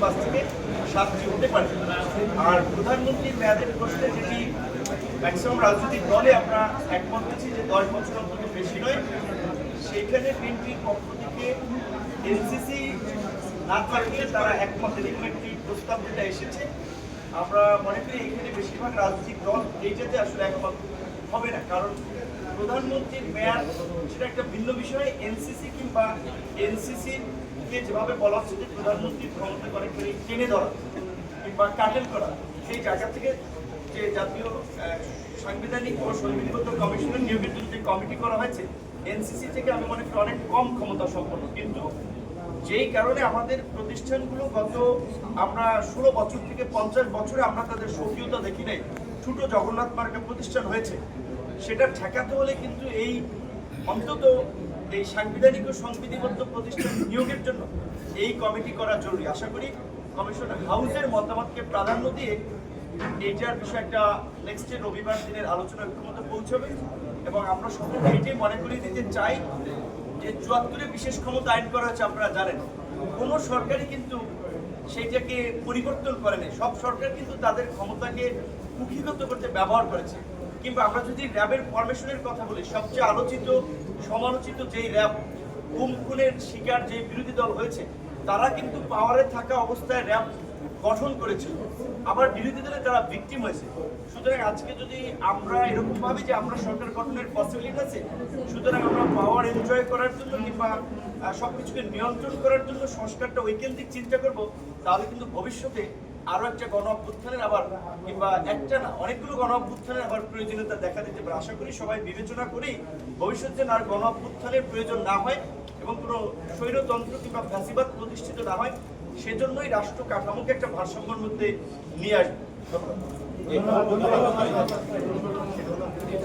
5 থেকে 7টি হতে পারে। আর প্রধানমন্ত্রীর মেয়াদের প্রশ্নে যেটি ম্যাক্সিমাম রাজনৈতিক দলে আমরা একমত হয়েছি যে 10 বছর অন্তত বেশি নয়, সেইখানে বিএনপির পক্ষ থেকে এনসিসি না থাকলে তারা একমত এরকম একটি প্রস্তাব যেটা এসেছে। আমরা মনে করি এখানে বেশিরভাগ রাজনৈতিক দল এইটাতে আসলে একমত হবে না, কারণ প্রধানমন্ত্রীর মেয়াদ সেটা একটা ভিন্ন বিষয়। এনসিসি কিংবা এনসিসিকে যেভাবে বলা হচ্ছে যে প্রধানমন্ত্রীর ক্ষমতা করে টেনে ধরা কিংবা কাটেল করা, সেই জায়গা থেকে যে জাতীয় সাংবিধানিক ও সংবিধিবদ্ধ কমিশনের নিয়োগের জন্য যে কমিটি করা হয়েছে, এনসিসি থেকে আমি মনে করি অনেক কম ক্ষমতা সম্পন্ন। কিন্তু যেই কারণে আমাদের প্রতিষ্ঠানগুলো গত আমরা 16 বছর থেকে 50 বছরে আমরা তাদের সক্রিয়তা দেখি নাই, ছোট জগন্নাথ মার্কা প্রতিষ্ঠান হয়েছে, সেটা ঠেকাতে হলে কিন্তু এই অন্তত এই সাংবিধানিক ও সংবিধিবদ্ধ প্রতিষ্ঠান নিয়োগের জন্য এই কমিটি করা জরুরি। আশা করি কমিশন হাউসের মতামতকে প্রাধান্য দিয়ে এটার বিষয়ে একটা নেক্সট ডে রবিবার দিনের আলোচনা ঐক্যমতে পৌঁছবে। এবং আমরা সকলকে এটাই মনে করিয়ে দিতে চাই যে 74-এ বিশেষ ক্ষমতা আইন করা হয়েছে, আপনারা জানেন কোনো সরকারই কিন্তু সেইটাকে পরিবর্তন করেনি। সব সরকার কিন্তু তাদের ক্ষমতাকে কুক্ষিগত করতে ব্যবহার করেছে। কিংবা আমরা যদি র্যাবের ফরমেশনের কথা বলি, সবচেয়ে আলোচিত সমালোচিত যেই র্যাব গুম খুনের শিকার যে বিরোধী দল হয়েছে, তারা কিন্তু পাওয়ারে থাকা অবস্থায় র্যাব গঠন করেছিল, আবার বিরোধী দলে তারা ভিকটিম হয়েছে। সুতরাং আজকে যদি আমরা এরকম ভাবি যে আমরা সরকার গঠনের পসিবিলিটি আছে, সুতরাং আমরা পাওয়ার এনজয় করার জন্য কিংবা সবকিছুকে নিয়ন্ত্রণ করার জন্য সংস্কারটা ঐকান্তিক চিন্তা করব, তাহলে কিন্তু ভবিষ্যতে আরো একটা গণ অভ্যুত্থানের আবার কিংবা একটা না অনেকগুলো গণ অভ্যুত্থানের আবার প্রয়োজনীয়তা দেখা দিতে পারে। আশা করি সবাই বিবেচনা করি ভবিষ্যতে আর গণ অভ্যুত্থানের প্রয়োজন না হয় এবং কোনো স্বৈরতন্ত্র কিংবা ফ্যাসিবাদ প্রতিষ্ঠিত না হয়, সেজন্যই রাষ্ট্র কাঠামোকে একটা ভারসাম্যের মধ্যে নিয়ে আসবে।